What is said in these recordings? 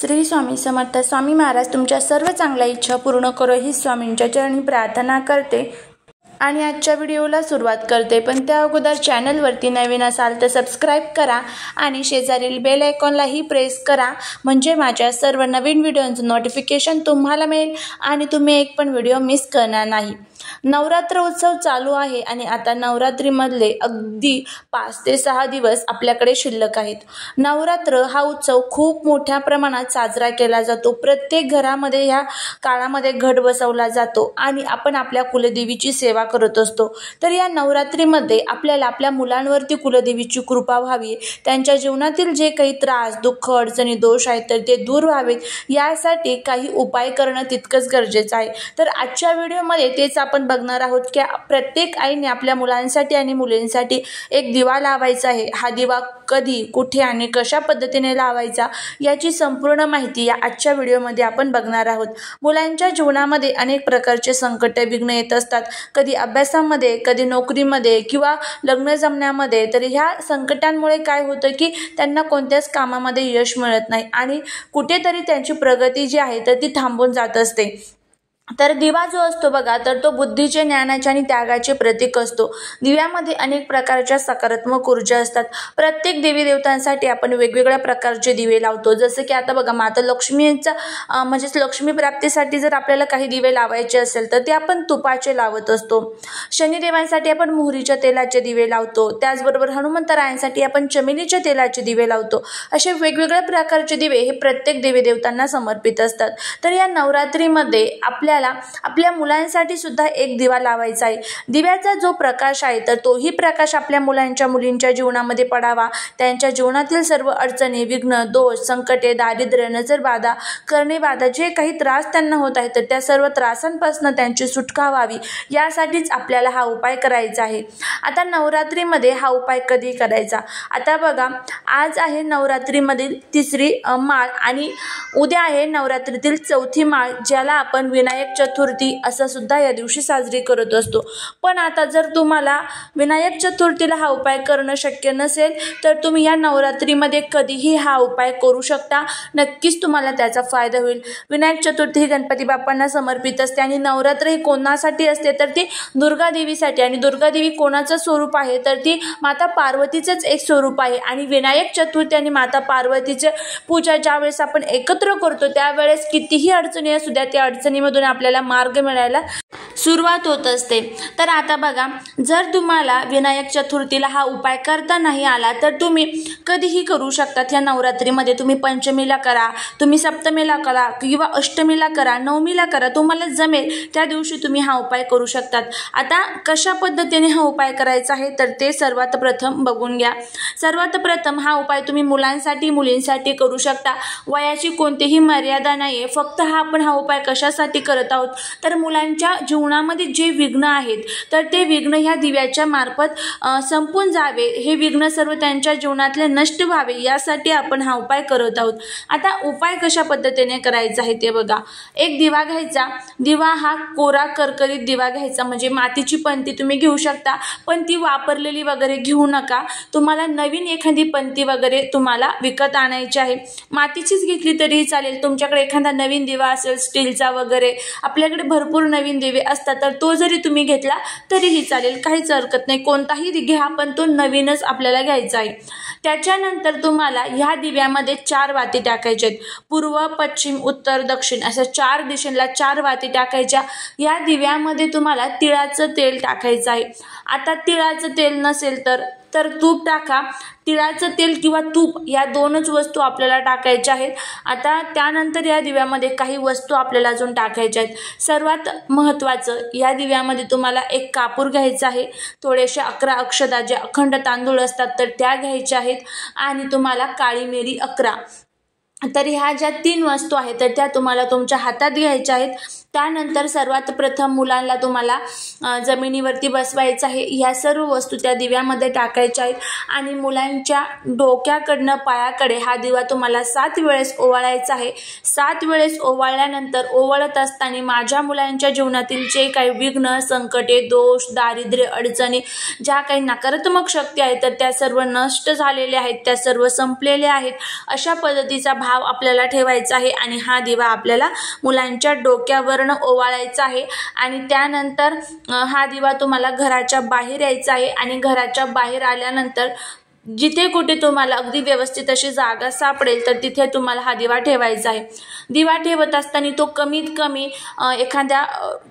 श्री स्वामी समर्थ. स्वामी महाराज तुमच्या सर्व चांगल्या इच्छा पूर्ण करो ही स्वामींच्या चरणी प्रार्थना करते आणि आजच्या व्हिडिओला सुरुवात करते. पण त्या अगोदर चॅनलवरती नवीन असाल तर सबस्क्राईब करा आणि शेजारील बेल आयकॉनलाही प्रेस करा, म्हणजे माझ्या सर्व नवीन व्हिडिओचं नोटिफिकेशन तुम्हाला मिळेल आणि तुम्ही एक पण व्हिडिओ मिस करणार नाही. नवरात्र उत्सव चालू आहे आणि आता नवरात्रीमधले अगदी 5 ते 6 दिवस आपल्याकडे शिल्लक आहेत. नवरात्र हा उत्सव खूप मोठ्या प्रमाणात साजरा केला जातो. प्रत्येक घरामध्ये ह्या काळामध्ये घट बसवला जातो आणि आपण आपल्या कुलदेवीची सेवा करत असतो. तर या नवरात्रीमध्ये आपल्याला आपल्या मुलांवरती कुलदेवीची कृपा व्हावी, त्यांच्या जीवनातील जे काही त्रास, दुःख, अडचणी, दोष आहेत तर ते दूर व्हावेत, यासाठी काही उपाय करणं तितकंच गरजेचं आहे. तर आजच्या व्हिडिओमध्ये तेच आपण बघणार आहोत की प्रत्येक आईने आपल्या मुलांसाठी आणि मुलींसाठी एक दिवा लावायचा आहे. हा दिवा कधी, कुठे आणि कशा पद्धतीने लावायचा याची संपूर्ण माहिती या आजच्या व्हिडिओमध्ये आपण बघणार आहोत. मुलांच्या जीवनामध्ये अनेक प्रकारचे संकट, विघ्न येत असतात, कधी अभ्यासामध्ये, कधी नोकरीमध्ये किंवा लग्न जमण्यामध्ये. तर ह्या संकटांमुळे काय होतं की त्यांना कोणत्याच कामामध्ये यश मिळत नाही आणि कुठेतरी त्यांची प्रगती जी आहे तर ती थांबून जात असते. तर दिवा जो असतो बघा, तर तो बुद्धीचे, ज्ञानाचे आणि त्यागाचे प्रतीक असतो. दिव्यामध्ये अनेक प्रकारच्या सकारात्मक ऊर्जा असतात. प्रत्येक देवी देवतांसाठी आपण वेगवेगळ्या प्रकारचे दिवे लावतो. जसं की आता बघा, माता लक्ष्मीचा म्हणजेच लक्ष्मी प्राप्तीसाठी जर आपल्याला काही दिवे लावायचे असेल तर ते आपण तुपाचे लावत असतो. शनिदेवांसाठी आपण मोहरीच्या तेलाचे दिवे लावतो. त्याचबरोबर हनुमंतरायांसाठी आपण चमेलीच्या तेलाचे दिवे लावतो. असे वेगवेगळ्या प्रकारचे दिवे हे प्रत्येक देवी देवतांना समर्पित असतात. तर या नवरात्रीमध्ये आपल्या मुलांसाठी सुद्धा एक दिवा लावायचा आहे. दिव्याचा जो प्रकाश आहे तर तोही प्रकाश आपल्या मुलांच्या, मुलींच्या जीवनामध्ये पडावा. त्यांच्या जीवनातील सर्व अडचणी, विघ्न, दोष, संकटे, दारिद्र्य, नजरबाधा, करणेबाधा, जे काही त्रास त्यांना होत आहे तर त्या सर्व त्रासांपासून त्यांची सुटका व्हावी, यासाठीच आपल्याला हा उपाय करायचा आहे. आता नवरात्रीमध्ये हा उपाय कधी करायचा? आता बघा, आज आहे नवरात्रीमधील 3री माळ आणि उद्या आहे नवरात्रीतील 4थी माळ, ज्याला आपण विनायक चतुर्थी असं सुद्धा या दिवशी साजरी करत असतो. पण आता जर तुम्हाला विनायक चतुर्थीला हा उपाय करणं शक्य नसेल तर तुम्ही या नवरात्रीमध्ये कधीही हा उपाय करू शकता. नक्कीच तुम्हाला त्याचा फायदा होईल. विनायक चतुर्थी ही गणपती बाप्पांना समर्पित असते आणि नवरात्र ही कोणासाठी असते तर ती दुर्गा देवीसाठी. आणि दुर्गा देवी कोणाचं स्वरूप आहे तर ती माता पार्वतीचंच एक स्वरूप आहे. आणि विनायक चतुर्थी आणि माता पार्वतीचं पूजा ज्यावेळेस आपण एकत्र करतो त्यावेळेस कितीही अडचणी असू द्या, त्या अडचणीमधून आपल्याला मार्ग मिळायला सुरुवात होत असते. तर आता बघा, जर तुम्हाला विनायक चतुर्थीला हा उपाय करता नाही आला तर तुम्ही कधीही करू शकतात. या नवरात्रीमध्ये तुम्ही पंचमीला करा, तुम्ही सप्तमीला करा किंवा अष्टमीला करा, नवमीला करा, तुम्हाला जमेल त्या दिवशी तुम्ही हा उपाय करू शकतात. आता कशा पद्धतीने हा उपाय करायचा आहे तर ते सर्वात प्रथम बघून घ्या. सर्वात प्रथम हा उपाय तुम्ही मुलांसाठी, मुलींसाठी करू शकता. वयाची कोणतीही मर्यादा नाही आहे. फक्त आपण हा उपाय कशासाठी करत आहोत तर मुलांच्या जीवनामध्ये जे विघ्न आहेत तर ते विघ्न ह्या दिव्याच्या मार्फत संपून जावे, हे विघ्न सर्व त्यांच्या जीवनातले नष्ट व्हावे, यासाठी आपण हा उपाय करत आहोत. आता उपाय कशा पद्धतीने करायचा आहे ते बघा. एक दिवा घ्यायचा. दिवा हा कोरा करकरीत दिवा घ्यायचा, म्हणजे मातीची पंती तुम्ही घेऊ शकता, पण ती वापरलेली वगैरे घेऊ नका. तुम्हाला नवीन एखादी पंती वगैरे तुम्हाला विकत आणायची आहे. मातीचीच घेतली तरीही चालेल. तुमच्याकडे एखादा नवीन दिवा असेल स्टीलचा वगैरे, आपल्याकडे भरपूर नवीन दिवे असतात, तर तो जरी तुम्ही घेतला तरीही चालेल, काहीच हरकत नाही. कोणताही घ्या पण तो नवीनच आपल्याला घ्यायचा आहे. त्याच्यानंतर तुम्हाला ह्या दिव्यामध्ये 4 वाती टाकायच्या आहेत. पूर्व, पश्चिम, उत्तर, दक्षिण अशा 4 दिशेला 4 वाती टाकायच्या. या दिव्यामध्ये तुम्हाला तिळाचं तेल टाकायचं आहे. आता तिळाचं तेल नसेल तर तूप टाका. तिळाचं तेल किंवा तूप या 2च वस्तू आपल्याला टाकायच्या आहेत. आता त्यानंतर या दिव्यामध्ये काही वस्तू आपल्याला अजून टाकायच्या आहेत. सर्वात महत्त्वाचं, या दिव्यामध्ये तुम्हाला एक कापूर घ्यायचा आहे. थोडेसे 11 अक्षता जे अखंड तांदूळ असतात तर त्या घ्यायच्या आहेत आणि तुम्हाला काळी मिरी 11. तर ह्या ज्या 3 वस्तू आहेत तर त्या तुम्हाला तुमच्या हातात घ्यायच्या आहेत. त्यानंतर सर्वात प्रथम मुलांना तुम्हाला जमिनीवरती बसवायचं आहे. ह्या सर्व वस्तू त्या दिव्यामध्ये टाकायच्या आहेत आणि मुलांच्या डोक्याकडनं पायाकडे हा दिवा तुम्हाला 7 वेळेस ओवाळायचा आहे. 7 वेळेस ओवाळल्यानंतर ओवाळत असताना माझ्या मुलांच्या जीवनातील जे काही विघ्न, संकटे, दोष, दारिद्र्य, अडचणी, ज्या काही नकारात्मक शक्ती आहेत तर त्या सर्व नष्ट झालेल्या आहेत, त्या सर्व संपलेल्या आहेत, अशा पद्धतीचा भाव आपल्याला ठेवायचा आहे आणि हा दिवा आपल्याला मुलांच्या डोक्यावरनं ओवाळायचा आहे आणि त्यानंतर हा दिवा तुम्हाला घराच्या बाहेर यायचा आहे आणि घराच्या बाहेर आल्यानंतर जिथे कुठे तुम्हाला अगदी व्यवस्थित अशी जागा सापडेल तर तिथे तुम्हाला हा दिवा ठेवायचा आहे। दिवा ठेवत असताना तो कमीत कमी एखाद्या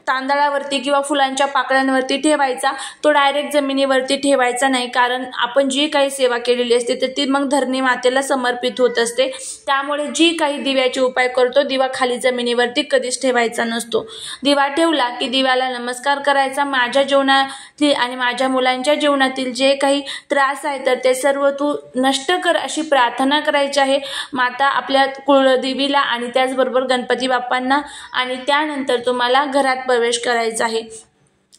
तांदळावरती किंवा फुलांच्या पाकळ्यांवरती ठेवायचा, तो डायरेक्ट जमिनीवरती ठेवायचा नाही, कारण आपण जी काही सेवा केलेली असते तर ती मग धरणी मातेला समर्पित होत असते। त्यामुळे जी काही दिव्याचे उपाय करतो, दिवा खाली जमिनीवरती कधीच ठेवायचा नसतो। दिवा ठेवला की दिव्याला नमस्कार करायचा, माझ्या जीवनातील आणि माझ्या मुलांच्या जीवनातील जे काही त्रास आहे तर ते सर्व तू नष्ट कर अशी प्रार्थना करायची आहे माता आपल्या कुलदेवीला आणि त्याचबरोबर गणपती बाप्पांना, आणि त्यानंतर तुम्हाला घरात प्रवेश करायचा आहे।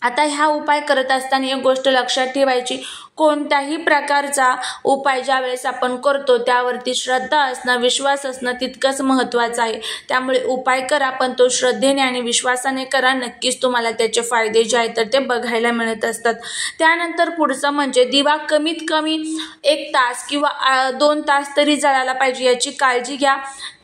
आता हा उपाय करत असताना एक गोष्ट लक्षात ठेवायची, कोणत्याही प्रकारचा उपाय ज्या वेळेस आपण करतो त्यावरती श्रद्धा असणं, विश्वास असणं तितकंच महत्त्वाचं आहे। त्यामुळे उपाय करा पण तो श्रद्धेने आणि विश्वासाने करा, नक्कीच तुम्हाला त्याचे फायदे जे आहेत तर ते बघायला मिळत असतात। त्यानंतर पुढचं म्हणजे दिवा कमीत कमी 1 तास किंवा 2 तास तरी जळायला पाहिजे याची काळजी घ्या।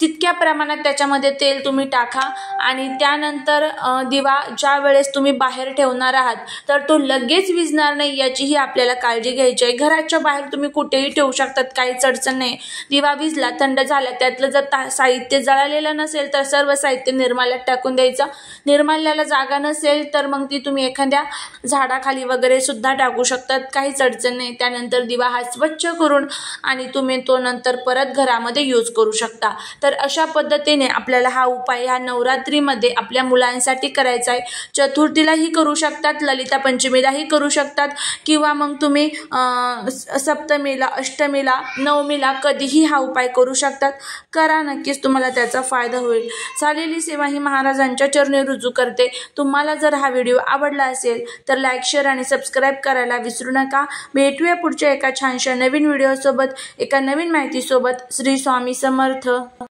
तितक्या प्रमाणात त्याच्यामध्ये तेल तुम्ही टाका आणि त्यानंतर दिवा ज्या वेळेस तुम्ही बाहेर ठेवणार आहात तर तो लगेच विझणार नाही याचीही आपल्याला काळजी घ्यायची आहे। घराच्या बाहेर तुम्ही कुठेही ठेवू शकतात, काहीच अडचण नाही। दिवा विझला, थंड झाला, त्यातलं जर साहित्य जळालेलं नसेल तर सर्व साहित्य निर्माल्यात टाकून द्यायचं। निर्माल्याला जागा नसेल तर मग ती तुम्ही एखाद्या झाडाखाली वगैरे सुद्धा टाकू शकतात, काहीच अडचण नाही। त्यानंतर दिवा हा स्वच्छ करून आणि तुम्ही तो नंतर परत घरामध्ये यूज करू शकता। तर अशा पद्धतीने आपल्याला हा उपाय ह्या नवरात्रीमध्ये आपल्या मुलांसाठी करायचा आहे। चतुर्थीलाही करू शकतात, ललिता पंचमीलाही करू शकतात किंवा मग तुम्ही सप्तमीला, अष्टमीला, नवमीला कधीही हा उपाय करू शकतात। करा, नक्कीच तुम्हाला त्याचा फायदा होईल। झालेली सेवा ही महाराजांच्या चरणी रुजू करते। तुम्हाला जर हा व्हिडिओ आवडला असेल तर लाईक, शेअर आणि सबस्क्राईब करायला विसरू नका। भेटूया पुढच्या एका छानशा नवीन व्हिडिओसोबत, एका नवीन माहितीसोबत। श्री स्वामी समर्थ।